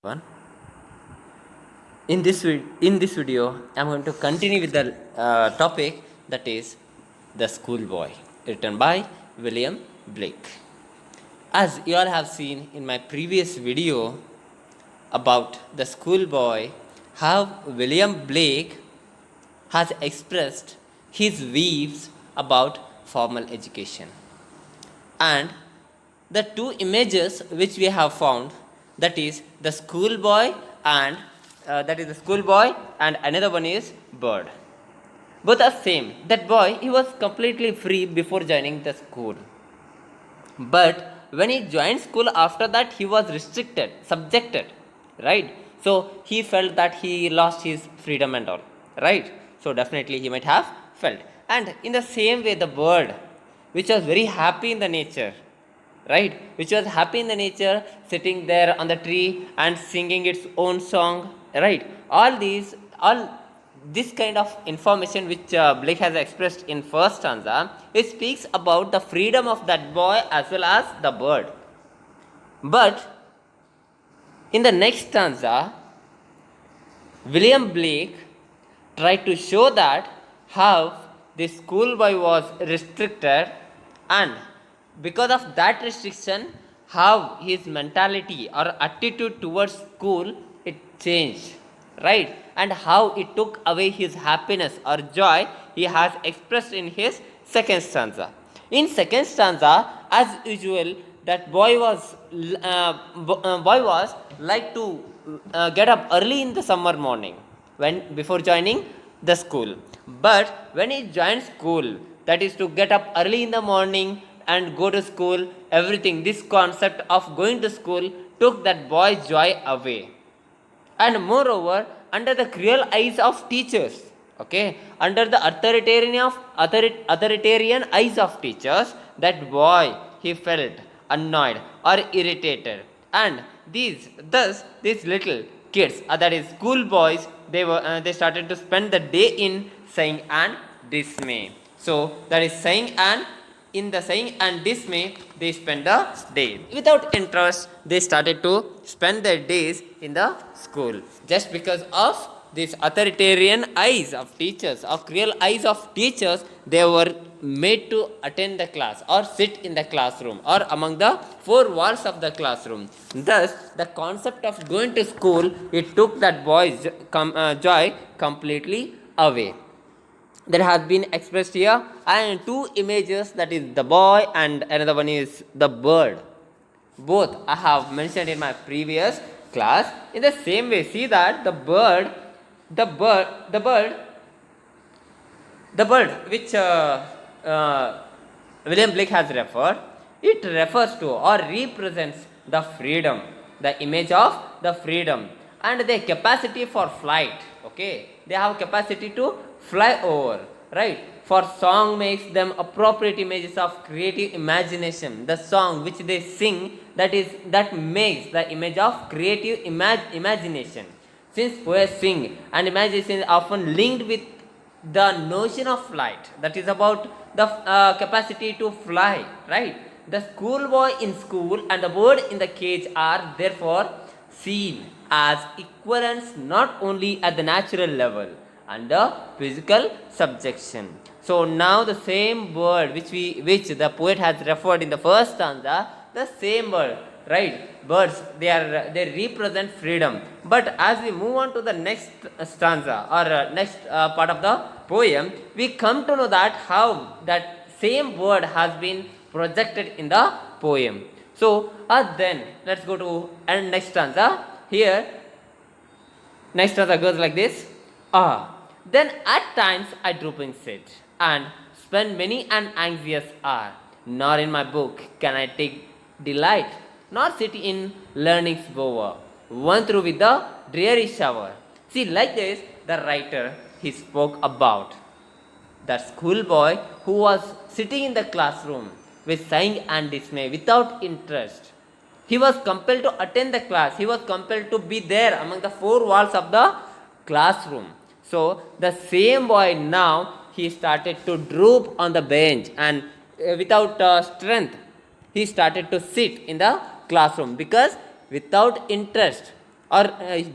One. In this video, I'm going to continue with the topic that is the schoolboy, written by William Blake. As you all have seen in my previous video about the schoolboy, how William Blake has expressed his views about formal education, and the two images which we have found, that is the schoolboy and another one is bird. Both are same. That boy, he was completely free before joining the school, but when he joined school, after that he was restricted, subjected, right? So he felt that he lost his freedom and all, right? So definitely he might have felt. And in the same way, the bird, which was very happy in the nature, right, which was happy in the nature, sitting there on the tree and singing its own song, right, all this kind of information which Blake has expressed in first stanza, it speaks about the freedom of that boy as well as the bird. But in the next stanza, William Blake tried to show that how the schoolboy was restricted, and because of that restriction, how his mentality or attitude towards school, it changed, right? And how it took away his happiness or joy, he has expressed in his second stanza. In second stanza, as usual, that boy was like to get up early in the summer morning when before joining the school. But when he joined school, that is to get up early in the morning and go to school, everything, this concept of going to school took that boy's joy away. And moreover, under the cruel eyes of teachers, okay, under the authoritarian eyes of teachers, that boy, he felt annoyed or irritated. And these little kids, that is school boys, they started to spend the day in sighing and dismay. So that is sighing and in the sighing and dismay, they spend the day. Without interest, they started to spend their days in the school. Just because of these authoritarian eyes of teachers, or cruel eyes of teachers, they were made to attend the class or sit in the classroom or among the four walls of the classroom. Thus, the concept of going to school, it took that boy's joy completely away. That has been expressed here, and two images, that is the boy and another one is the bird. Both I have mentioned in my previous class. In the same way, see that the bird which William Blake has referred, it refers to or represents the freedom, the image of the freedom and the capacity for flight. Okay, they have capacity to fly over, right? For song makes them appropriate images of creative imagination. The song which they sing, that makes the image of creative imagination. Since poets sing and imagination is often linked with the notion of flight, that is about the capacity to fly, right? The schoolboy in school and the bird in the cage are therefore seen as equivalents not only at the natural level and the physical subjection. So now the same word which the poet has referred in the first stanza, the same word, right? Birds, they represent freedom. But as we move on to the next stanza or next part of the poem, we come to know that how that same word has been projected in the poem. So then let's go to next stanza. Here, next stanza goes like this. Then at times I drooping sit and spend many an anxious hour, nor in my book can I take delight, nor sit in learning's bower, one through with the dreary shower. See, like this, the writer, he spoke about that schoolboy who was sitting in the classroom with sighing and dismay, without interest. He was compelled to attend the class. He was compelled to be there among the four walls of the classroom. So the same boy now, he started to droop on the bench and without strength, he started to sit in the classroom because without interest or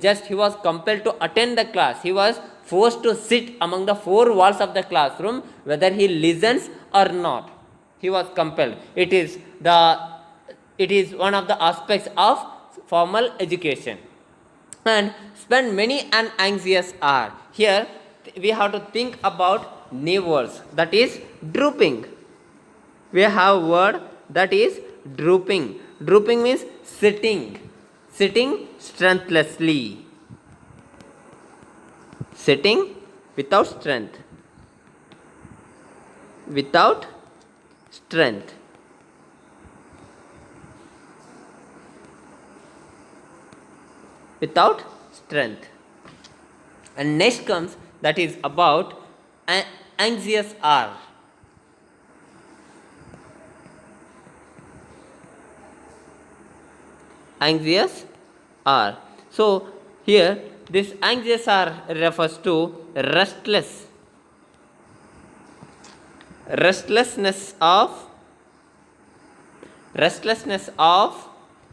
just he was compelled to attend the class. He was forced to sit among the four walls of the classroom, whether he listens or not. He was compelled. It is one of the aspects of formal education. And spend many an anxious hour. Here we have to think about new words, that is drooping. We have word that is drooping. Drooping means sitting strengthlessly, sitting without strength, without strength. Without strength. And next comes that is about an anxious hour. Anxious hour. So here this anxious hour refers to restlessness of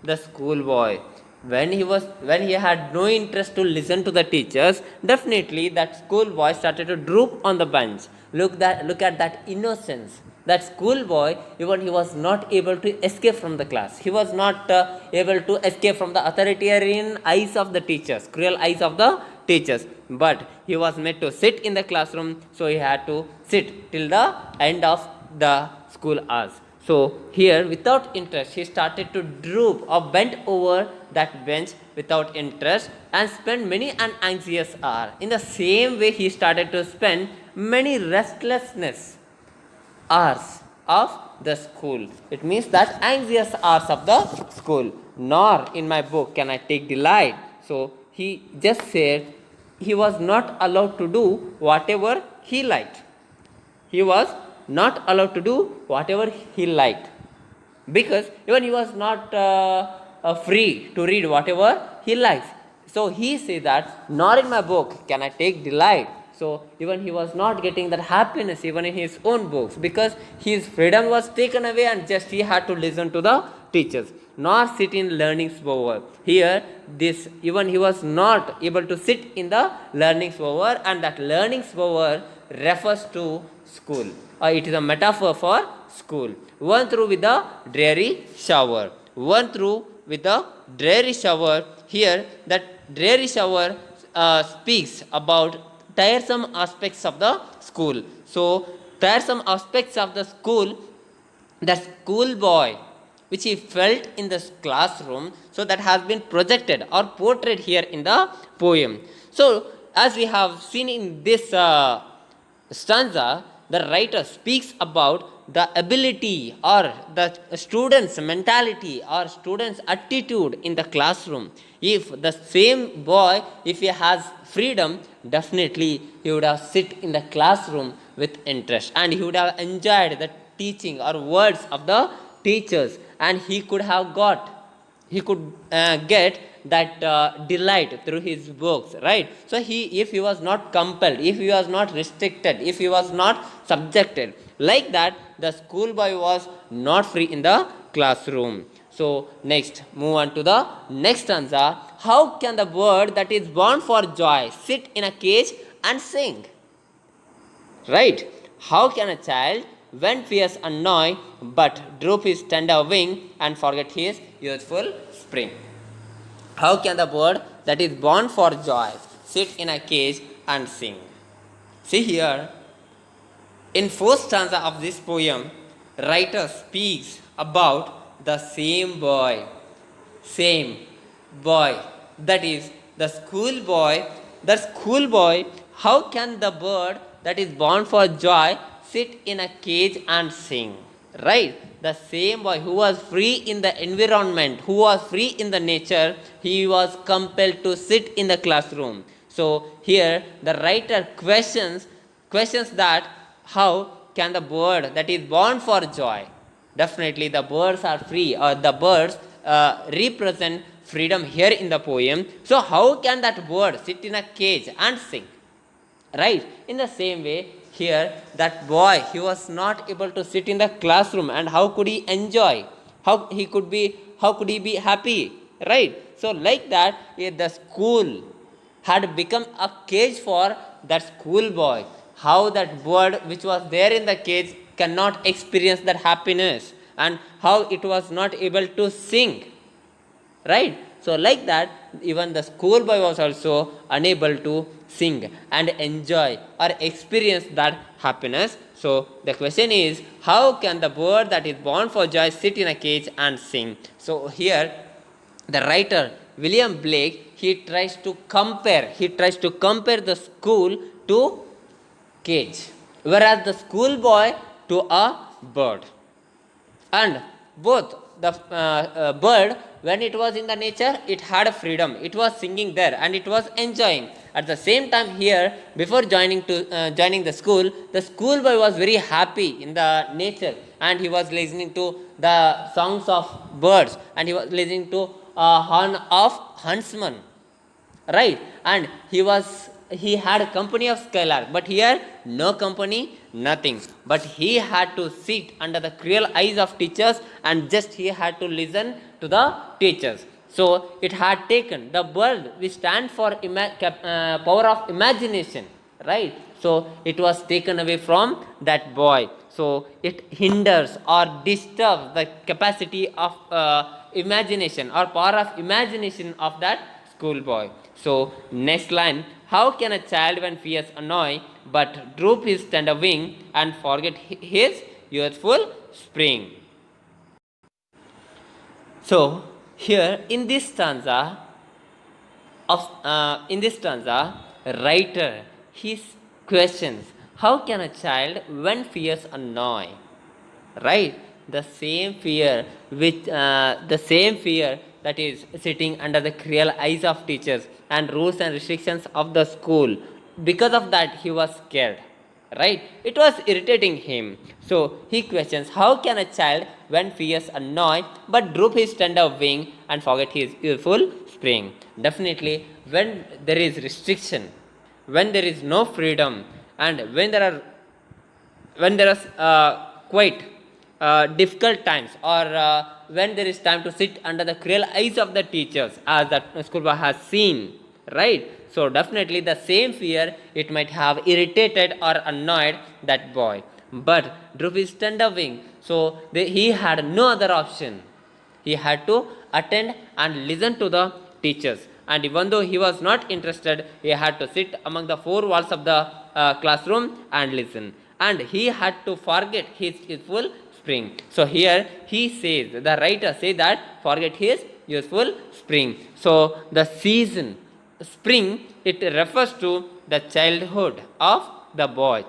the schoolboy. When he had no interest to listen to the teachers, definitely that schoolboy started to droop on the bench. Look at that innocence. That schoolboy, even he was not able to escape from the class. He was not able to escape from the authoritarian eyes of the teachers, cruel eyes of the teachers. But he was made to sit in the classroom, so he had to sit till the end of the school hours. So here, without interest, he started to droop or bend over that bench without interest and spend many an anxious hour. In the same way, he started to spend many restlessness hours of the school. It means that anxious hours of the school. Nor in my book can I take delight. So he just said he was not allowed to do whatever he liked. He was not allowed to do whatever he liked, because even he was not free to read whatever he likes. So he said that nor in my book can I take delight. So even he was not getting that happiness even in his own books, because his freedom was taken away and just he had to listen to the teachers, nor sit in learning's bower. Here this, even he was not able to sit in the learning's bower, and that learning's bower refers to school. It is a metaphor for school. One through with the dreary shower. One through with the dreary shower. Here that dreary shower speaks about tiresome aspects of the school. So tiresome aspects of the school, the schoolboy which he felt in the classroom, so that has been projected or portrayed here in the poem. So as we have seen in this stanza, the writer speaks about the ability or the student's mentality or student's attitude in the classroom. If the same boy, if he has freedom, definitely he would have sit in the classroom with interest, and he would have enjoyed the teaching or words of the teachers, and he could get that delight through his books, right? So if he was not compelled, if he was not restricted, if he was not subjected like that, the schoolboy was not free in the classroom. So next, move on to the next stanza. How can the bird that is born for joy sit in a cage and sing? Right? How can a child, when fierce annoy, but droop his tender wing and forget his youthful spring? How can the bird that is born for joy sit in a cage and sing? See here, in fourth stanza of this poem, writer speaks about the same boy, that is the schoolboy. The schoolboy, how can the bird that is born for joy sit in a cage and sing? Right? The same boy who was free in the environment, who was free in the nature, he was compelled to sit in the classroom. So here the writer questions that how can the bird that is born for joy? Definitely the birds are free, or the birds represent freedom here in the poem. So how can that bird sit in a cage and sing? Right? In the same way, here that boy, he was not able to sit in the classroom, and how could he enjoy? How could he be happy? right? So like that, the school had become a cage for that schoolboy. How that bird which was there in the cage cannot experience that happiness, and how it was not able to sing, right? So like that, even the schoolboy was also unable to sing and enjoy or experience that happiness. So the question is, how can the bird that is born for joy sit in a cage and sing? So here the writer William Blake, he tries to compare the school to cage, whereas the schoolboy to a bird. And both the bird, when it was in the nature, it had freedom, it was singing there and it was enjoying. At the same time here, before joining the schoolboy was very happy in the nature, and he was listening to the songs of birds, and he was listening to horn of huntsman, right? And he had a company of skylark, but here no company, nothing, but he had to sit under the cruel eyes of teachers, and just he had to listen to the teachers. So it had taken the bird which stand for power of imagination, right? So it was taken away from that boy. So it hinders or disturbs the capacity of imagination or power of imagination of that schoolboy. So next line, how can a child when fears annoy but droop his tender wing and forget his youthful spring? So here in this stanza, writer his questions, how can a child when fears annoy, right? The same fear that is sitting under the cruel eyes of teachers and rules and restrictions of the school, because of that he was scared, right? It was irritating him. So he questions, how can a child when fears annoy but droop his tender wing and forget his youthful spring? Definitely, when there is restriction, when there is no freedom, and when there is quite difficult times, or when there is time to sit under the cruel eyes of the teachers, as that schoolboy has seen, right? So definitely the same fear, it might have irritated or annoyed that boy, but droop his tender wing. So he had no other option. He had to attend and listen to the teachers, and even though he was not interested, he had to sit among the four walls of the classroom and listen, and he had to forget his youthful spring. So here he says, the writer says that forget his youthful spring. So the season spring, it refers to the childhood of the boy,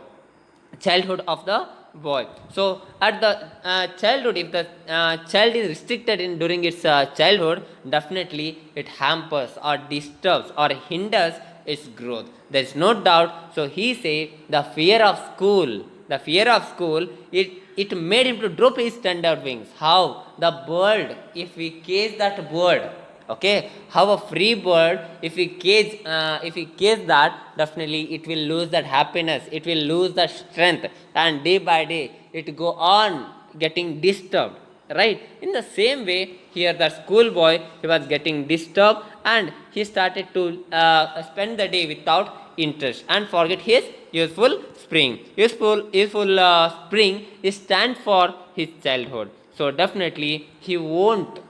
childhood of the boy. So at the childhood, if the child is restricted in during its childhood, definitely it hampers or disturbs or hinders its growth, there is no doubt. So he say the fear of school, it made him to drop his tender wings. How the bird, if we cage that bird, okay, how a free bird, if we cage that, definitely it will lose that happiness, it will lose the strength, and day by day it go on getting disturbed, right? In the same way here, the schoolboy, he was getting disturbed, and he started to spend the day without interest and forget his useful spring. Useful spring is stand for his childhood. So definitely he won't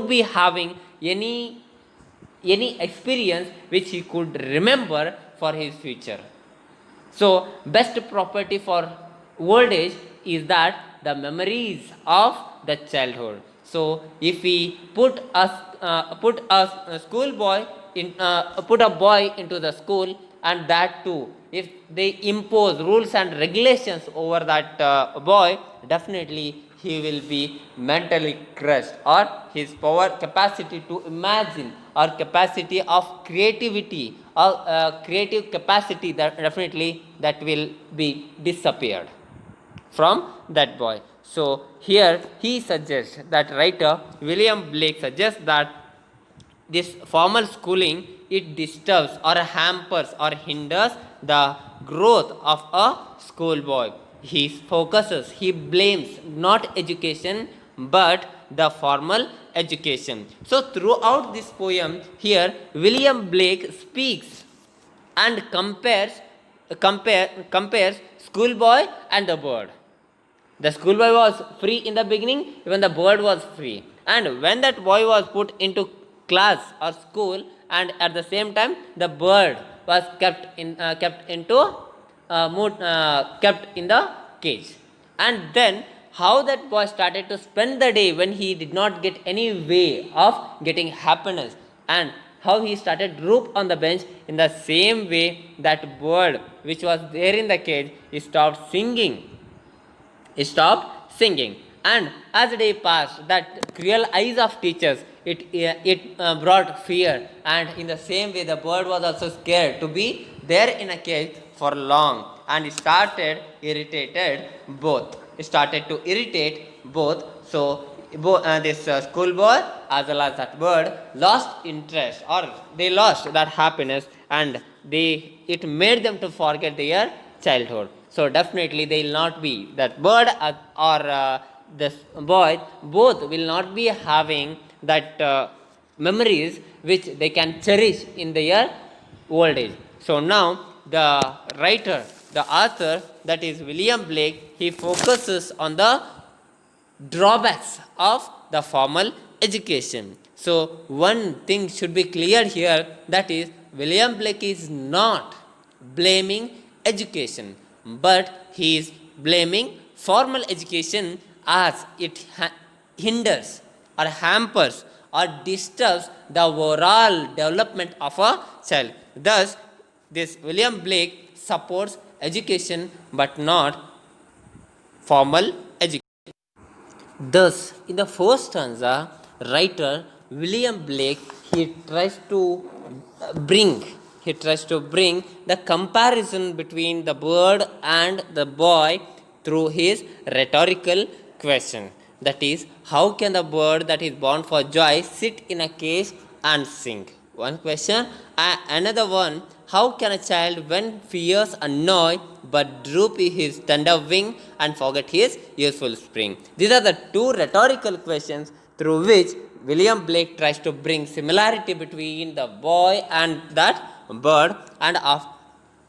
be having any experience which he could remember for his future. So best property for old age is that the memories of the childhood. So if we put a schoolboy in put a boy into the school, and that too, if they impose rules and regulations over that boy, definitely he will be mentally crushed, or his power capacity to imagine or capacity of creativity or creative capacity, that definitely that will be disappeared from that boy. So here he suggests, that writer William Blake suggests that this formal schooling, it disturbs or hampers or hinders the growth of a schoolboy. He blames not education but the formal education. So throughout this poem here, William Blake speaks and compares schoolboy and the bird. The schoolboy was free in the beginning, even the bird was free. And when that boy was put into class or school, and at the same time the bird was kept in the cage. And then how that boy started to spend the day when he did not get any way of getting happiness, and how he started droop on the bench. In the same way, that bird which was there in the cage, he stopped singing. He stopped singing. And as the day passed, that cruel eyes of teachers, it brought fear. And in the same way, the bird was also scared to be there in a cage for long. And it started irritated both. It started to irritate both. So this schoolboy as well as that bird lost interest, or they lost that happiness, and it made them to forget their childhood. So definitely they will not be, that bird or this boy, both will not be having that memories which they can cherish in their old age. So now the writer, the author, that is William Blake, he focuses on the drawbacks of the formal education. So one thing should be clear here, that is William Blake is not blaming education, but he is blaming formal education as it hinders or hampers or disturbs the overall development of a child. Thus, this William Blake supports education but not formal education. Thus, in the first stanza, writer William Blake, he tries to bring the comparison between the bird and the boy through his rhetorical question. That is, how can the bird that is born for joy sit in a cage and sing? One question. Another one, how can a child, when fears annoy, but droop his tender wing and forget his useful spring? These are the two rhetorical questions through which William Blake tries to bring similarity between the boy and that bird, and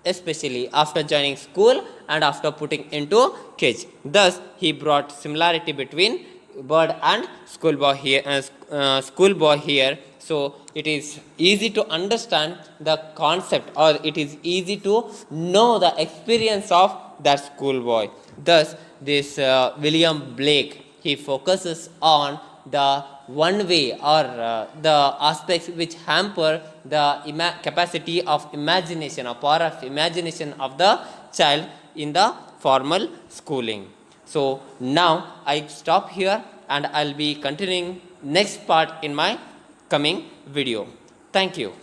especially after joining school and after putting into cage. Thus, he brought similarity between bird and schoolboy here. So it is easy to understand the concept, or it is easy to know the experience of that schoolboy. Thus, this William Blake, he focuses on the one way, or the aspects which hamper the capacity of imagination, or power of imagination of the child in the formal schooling. So now I stop here, and I'll be continuing next part in my coming video. Thank you.